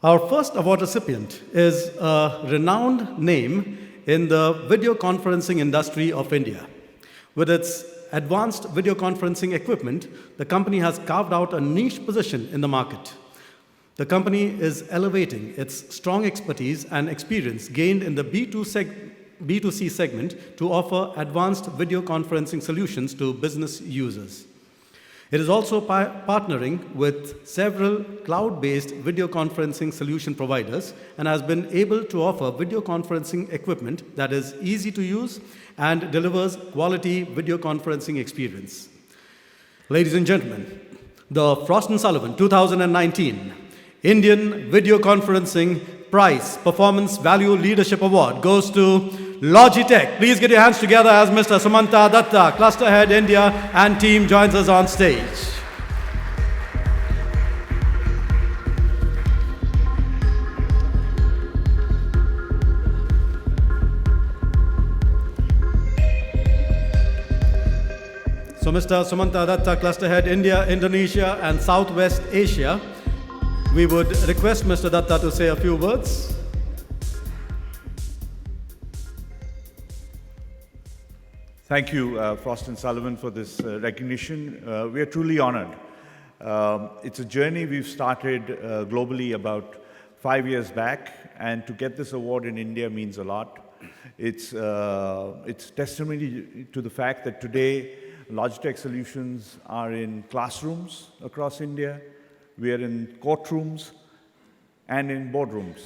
Our first award recipient is a renowned name in the video conferencing industry of India. With its advanced video conferencing equipment, the company has carved out a niche position in the market. The company is elevating its strong expertise and experience gained in the B2C segment to offer advanced video conferencing solutions to business users. It is also partnering with several cloud-based video conferencing solution providers and has been able to offer video conferencing equipment that is easy to use and delivers quality video conferencing experience. Ladies and gentlemen, the Frost & Sullivan 2019 Indian Video Conferencing Prize Performance Value Leadership Award goes to Logitech. Please get your hands together as Mr. Sumanta Datta, Cluster Head India, and team joins us on stage. So Mr. Sumanta Datta, Cluster Head India, Indonesia, and Southwest Asia, we would request Mr. Datta to say a few words. Thank you, Frost & Sullivan, for this recognition. We are truly honored. It's a journey we've started globally about 5 years back, and to get this award in India means a lot. It's testimony to the fact that today Logitech solutions are in classrooms across India. We are in courtrooms and in boardrooms.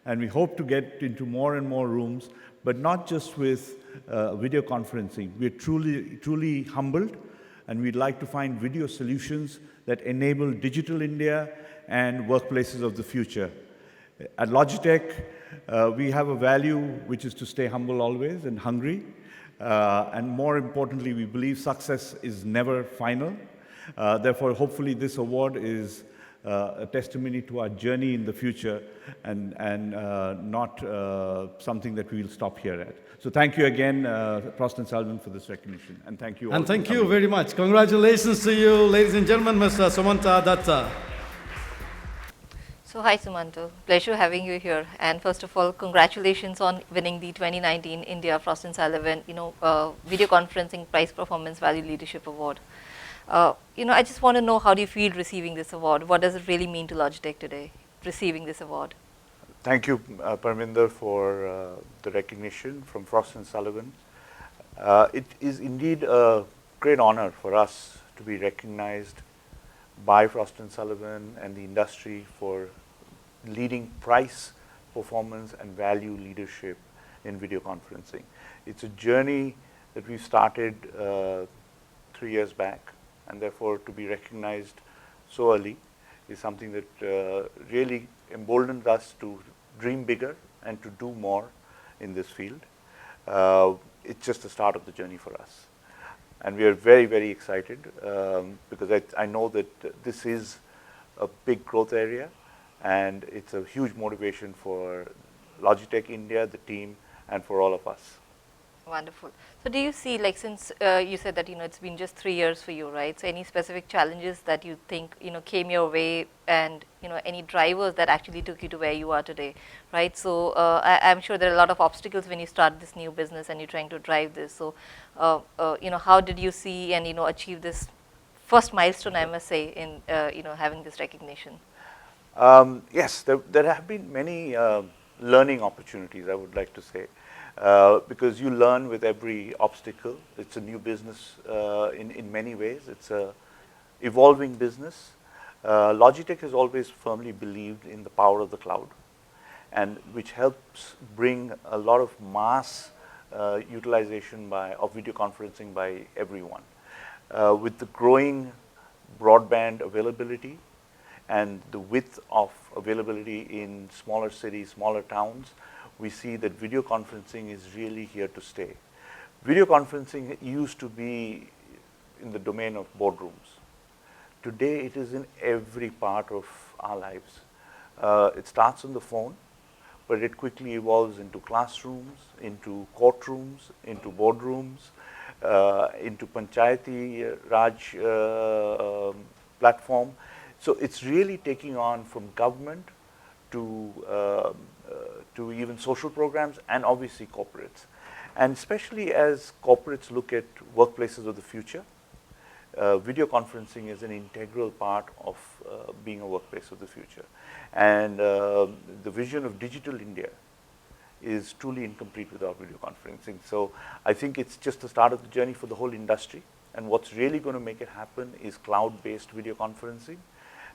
And we hope to get into more and more rooms, but not just with video conferencing. We're truly humbled, and we'd like to find video solutions that enable digital India and workplaces of the future. At Logitech, we have a value which is to stay humble always and hungry. And more importantly, we believe success is never final. Therefore, hopefully this award is a testimony to our journey in the future and not something that we will stop here at. So thank you again, Frost & Sullivan, for this recognition. And thank you all. And thank you very much. Congratulations to you, ladies and gentlemen, Mr. Sumanta Datta. So hi Sumanto, pleasure having you here. And first of all, congratulations on winning the 2019 India Frost & Sullivan, Video Conferencing Prize Performance Value Leadership Award. I just want to know, how do you feel receiving this award? What does it really mean to Logitech today, receiving this award? Thank you, Parminder, for the recognition from Frost & Sullivan. It is indeed a great honor for us to be recognized by Frost & Sullivan and the industry for leading price, performance, and value leadership in video conferencing. It's a journey that we started 3 years back, and therefore to be recognized so early is something that really emboldens us to dream bigger and to do more in this field. It's just the start of the journey for us. And we are very, very excited because I know that this is a big growth area, and it's a huge motivation for Logitech India, the team, and for all of us. Wonderful. So do you see, like, since you said that, it's been just 3 years for you, right? So any specific challenges that you think, came your way, and, any drivers that actually took you to where you are today, right? So I'm sure there are a lot of obstacles when you start this new business and you're trying to drive this. So, how did you see and, achieve this first milestone, I must say, in, having this recognition? Yes, there have been many learning opportunities, I would like to say. Because you learn with every obstacle. It's a new business in many ways. It's a evolving business. Logitech has always firmly believed in the power of the cloud, and which helps bring a lot of mass utilization of video conferencing by everyone. With the growing broadband availability and the width of availability in smaller cities, smaller towns, we see that video conferencing is really here to stay. Video conferencing used to be in the domain of boardrooms. Today, it is in every part of our lives. It starts on the phone, but it quickly evolves into classrooms, into courtrooms, into boardrooms, into Panchayati Raj platform. So it's really taking on from government to even social programs and obviously corporates. And especially as corporates look at workplaces of the future, video conferencing is an integral part of being a workplace of the future. And the vision of digital India is truly incomplete without video conferencing. So I think it's just the start of the journey for the whole industry. And what's really going to make it happen is cloud-based video conferencing.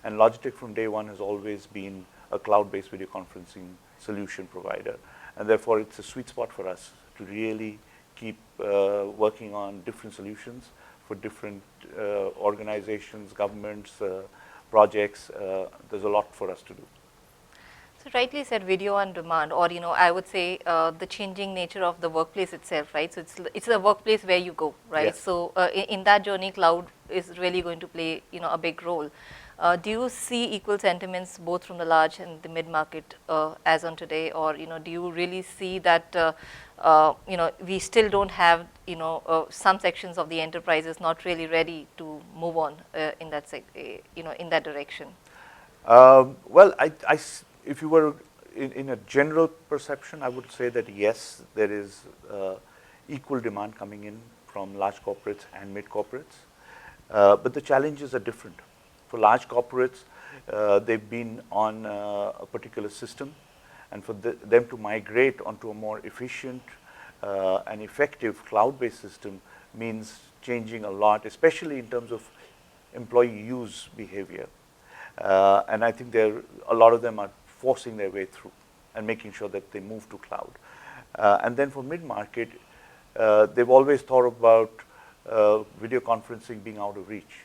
And Logitech from day one has always been a cloud-based video conferencing solution provider. And therefore, it's a sweet spot for us to really keep working on different solutions for different organizations, governments, projects. There's a lot for us to do. So rightly said, video on demand, or I would say the changing nature of the workplace itself, right? So it's a workplace where you go, right? Yes. So in that journey, cloud is really going to play a big role. Do you see equal sentiments both from the large and the mid market as on today, or do you really see that we still don't have some sections of the enterprises not really ready to move on in that direction? Well, if you were in a general perception, I would say that yes, there is equal demand coming in from large corporates and mid corporates, but the challenges are different. For large corporates, they've been on a particular system, and for them to migrate onto a more efficient and effective cloud-based system means changing a lot, especially in terms of employee use behavior. And I think a lot of them are forcing their way through and making sure that they move to cloud. And then for mid-market, they've always thought about video conferencing being out of reach.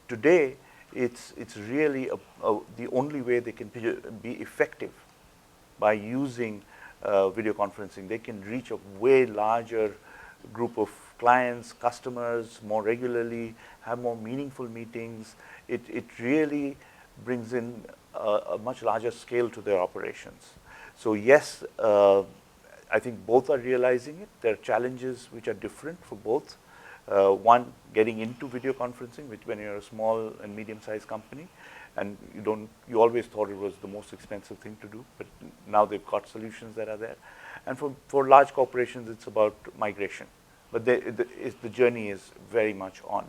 Today, it's really the only way they can be effective by using video conferencing. They can reach a way larger group of clients, customers more regularly, have more meaningful meetings. It really brings in a much larger scale to their operations. So yes, I think both are realizing it. There are challenges which are different for both. One, getting into video conferencing, which when you're a small and medium-sized company, and you always thought it was the most expensive thing to do, but now they've got solutions that are there. And for large corporations, it's about migration. But the journey is very much on.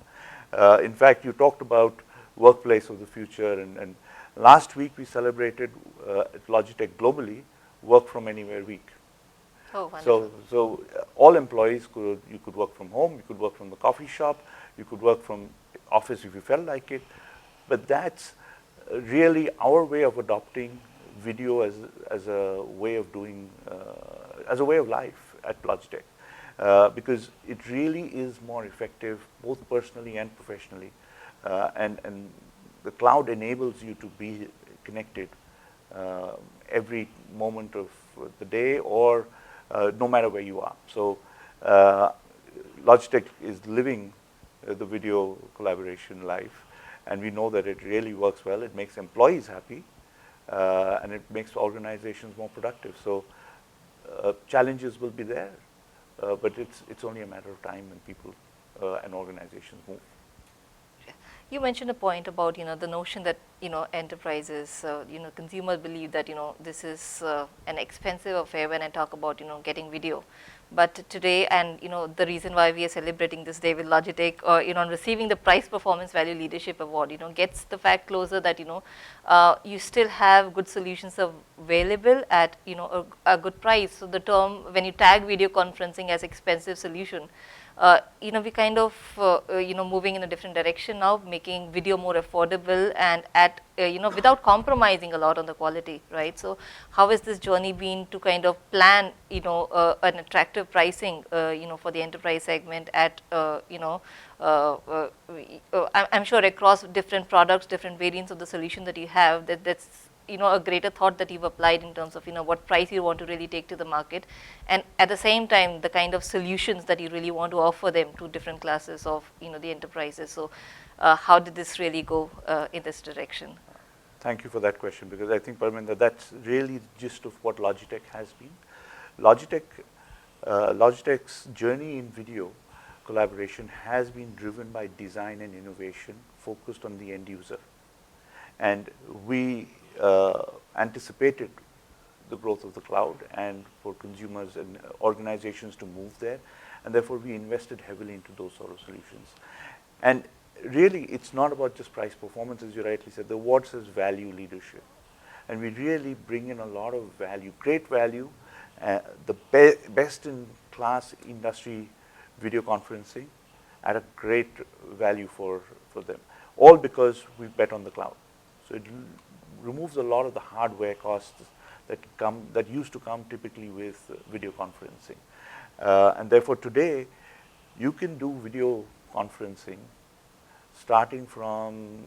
In fact, you talked about workplace of the future, and last week we celebrated at Logitech globally Work from Anywhere Week. Oh, wonderful. So all employees you could work from home, you could work from the coffee shop, you could work from office if you felt like it. But that's really our way of adopting video as a way of doing, as a way of life at Logitech. Because it really is more effective both personally and professionally. And the cloud enables you to be connected every moment of the day, or no matter where you are. So Logitech is living the video collaboration life, and we know that it really works well. It makes employees happy, and it makes organizations more productive. So challenges will be there, but it's only a matter of time when people and organizations move. You mentioned a point about the notion that enterprises, consumers believe that this is an expensive affair when I talk about getting video. But today, and the reason why we are celebrating this day with Logitech, on receiving the Price Performance Value Leadership Award, gets the fact closer that you still have good solutions available at a good price. So the term, when you tag video conferencing as expensive solution, we kind of moving in a different direction now, making video more affordable and at without compromising a lot on the quality, right? So how has this journey been to kind of plan an attractive pricing for the enterprise segment at I'm sure across different products, different variants of the solution that you have, that's a greater thought that you've applied in terms of what price you want to really take to the market, and at the same time the kind of solutions that you really want to offer them to different classes of the enterprises. So how did this really go in this direction? Thank you for that question, because I think, Parminder, that's really the gist of what Logitech has been. Logitech's journey in video collaboration has been driven by design and innovation focused on the end user. And we anticipated the growth of the cloud and for consumers and organizations to move there. And therefore, we invested heavily into those sort of solutions. And really, it's not about just price performance, as you rightly said. The award says value leadership. And we really bring in a lot of value, great value, the best-in-class industry video conferencing at a great value for them, all because we bet on the cloud. So it removes a lot of the hardware costs that used to come typically with video conferencing. And therefore, today, you can do video conferencing starting from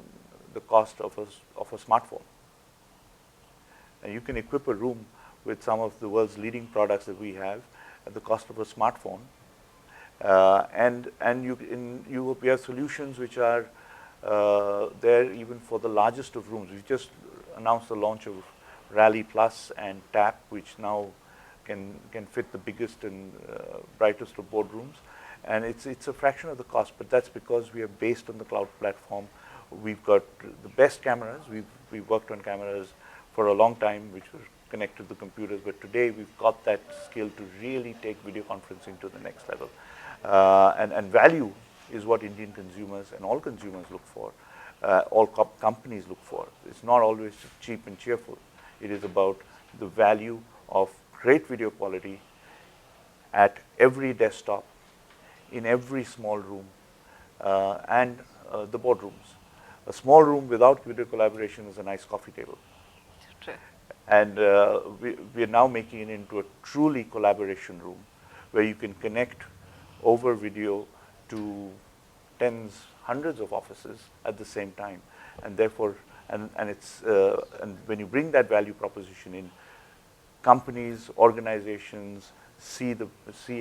the cost of a smartphone. And you can equip a room with some of the world's leading products that we have at the cost of a smartphone. We have solutions which are there even for the largest of rooms. We just announced the launch of Rally Plus and Tap, which now can fit the biggest and brightest of boardrooms. And it's a fraction of the cost, but that's because we are based on the cloud platform. We've got the best cameras. We've worked on cameras for a long time, which were connected to the computers, but today we've got that skill to really take video conferencing to the next level. And value is what Indian consumers and all consumers look for, all companies look for. It's not always cheap and cheerful. It is about the value of great video quality at every desktop, in every small room, and the boardrooms. A small room without video collaboration is a nice coffee table. True. And we are now making it into a truly collaboration room where you can connect over video to tens, hundreds of offices at the same time. And therefore, and when you bring that value proposition in, companies, organizations see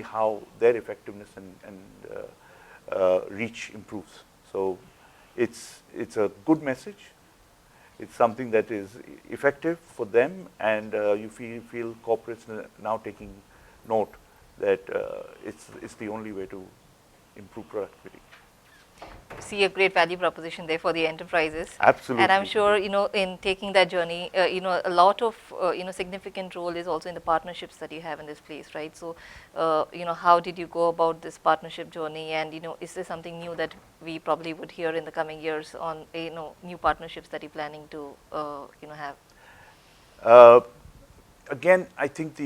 how their effectiveness and reach improves. So it's a good message. It's something that is effective for them, and you feel corporates now taking note that it's the only way to improve productivity. See a great value proposition there for the enterprises. Absolutely. And I'm sure, in taking that journey, a lot of, significant role is also in the partnerships that you have in this place, right? So, how did you go about this partnership journey? And, is there something new that we probably would hear in the coming years on, new partnerships that you're planning to, have? Again, I think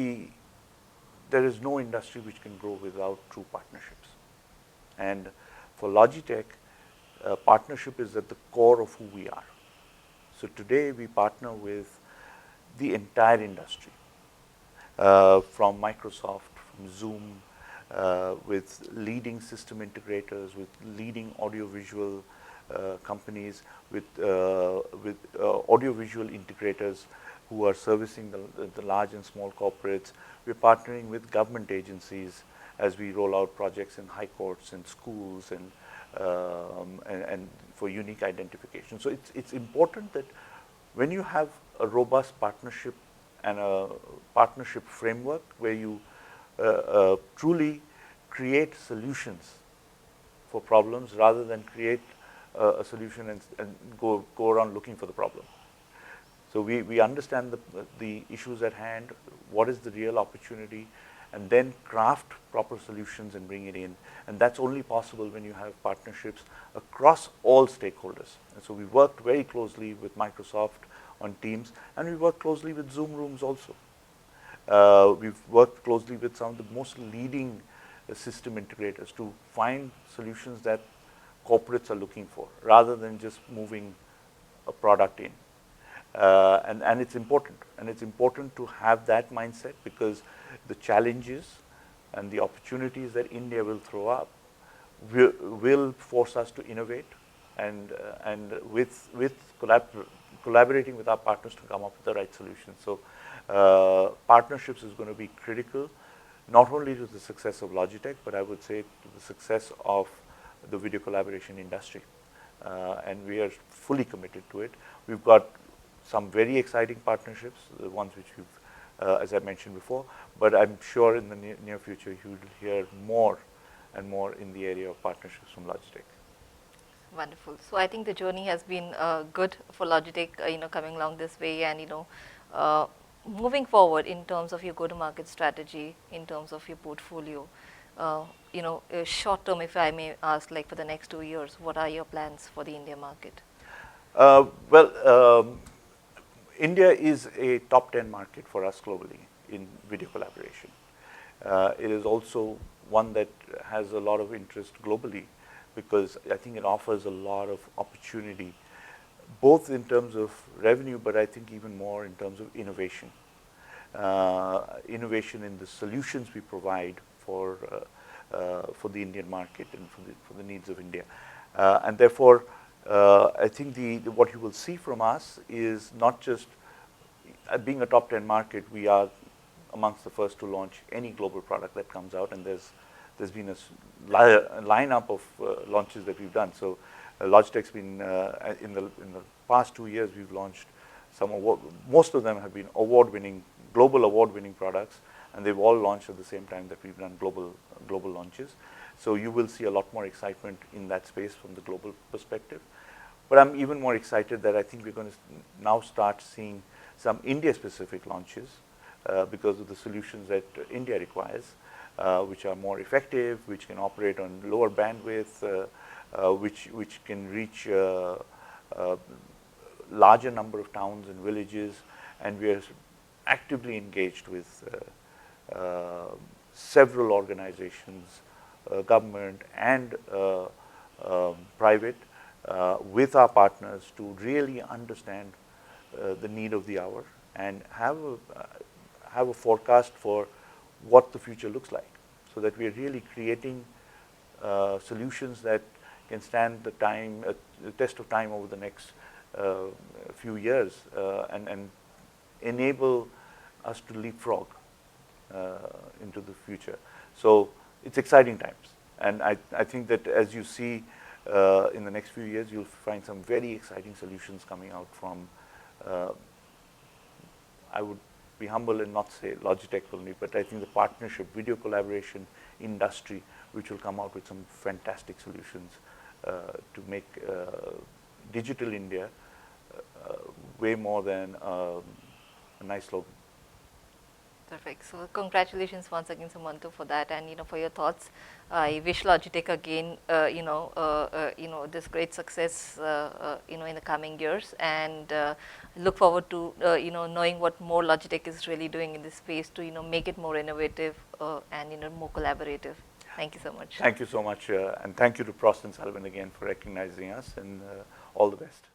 there is no industry which can grow without true partnerships. And for Logitech, partnership is at the core of who we are. So today we partner with the entire industry, from Microsoft, from Zoom, with leading system integrators, with leading audiovisual companies, with audiovisual integrators who are servicing the large and small corporates. We're partnering with government agencies as we roll out projects in high courts and schools and for unique identification. So it's important that when you have a robust partnership and a partnership framework where you truly create solutions for problems rather than create a solution and go around looking for the problem. So we understand the issues at hand, what is the real opportunity, and then craft proper solutions and bring it in. And that's only possible when you have partnerships across all stakeholders. And so we worked very closely with Microsoft on Teams, and we worked closely with Zoom Rooms also. We've worked closely with some of the most leading system integrators to find solutions that corporates are looking for, rather than just moving a product in. And it's important. And it's important to have that mindset, because the challenges and the opportunities that India will throw up will force us to innovate and collaborating with our partners to come up with the right solution. So partnerships is going to be critical, not only to the success of Logitech, but I would say to the success of the video collaboration industry. And we are fully committed to it. We've got some very exciting partnerships, the ones which we've, as I mentioned before, but I'm sure in the near future you will hear more and more in the area of partnerships from Logitech. Wonderful. So I think the journey has been good for Logitech, coming along this way, and Moving forward in terms of your go-to-market strategy, in terms of your portfolio, short term, if I may ask, like for the next 2 years, what are your plans for the India market? Well, India is a top 10 market for us globally in video collaboration. It is also one that has a lot of interest globally because I think it offers a lot of opportunity, both in terms of revenue, but I think even more in terms of innovation. Innovation in the solutions we provide for the Indian market and for the needs of India. And therefore, I think what you will see from us is not just being a top 10 market, we are amongst the first to launch any global product that comes out, and there's been a lineup of launches that we've done. So Logitech's been, in the past 2 years, we've launched most of them have been global award-winning products, and they've all launched at the same time that we've done global launches. So you will see a lot more excitement in that space from the global perspective. But I'm even more excited that I think we're going to now start seeing some India-specific launches because of the solutions that India requires, which are more effective, which can operate on lower bandwidth, which can reach a larger number of towns and villages. And we are actively engaged with several organizations, government and private, with our partners to really understand the need of the hour and have a forecast for what the future looks like, so that we are really creating solutions that can stand the test of time over the next few years and enable us to leapfrog into the future. So it's exciting times, and I think that as you see in the next few years, you'll find some very exciting solutions coming out from, I would be humble and not say Logitech only, but I think the partnership, video collaboration industry, which will come out with some fantastic solutions to make Digital India way more than a nice slogan. Perfect. So congratulations once again, Sumanto, for that, and for your thoughts. I wish Logitech again, this great success, in the coming years, and look forward to knowing what more Logitech is really doing in this space to make it more innovative and more collaborative. Thank you so much. Thank you so much, and thank you to Frost & Sullivan again for recognizing us, and all the best.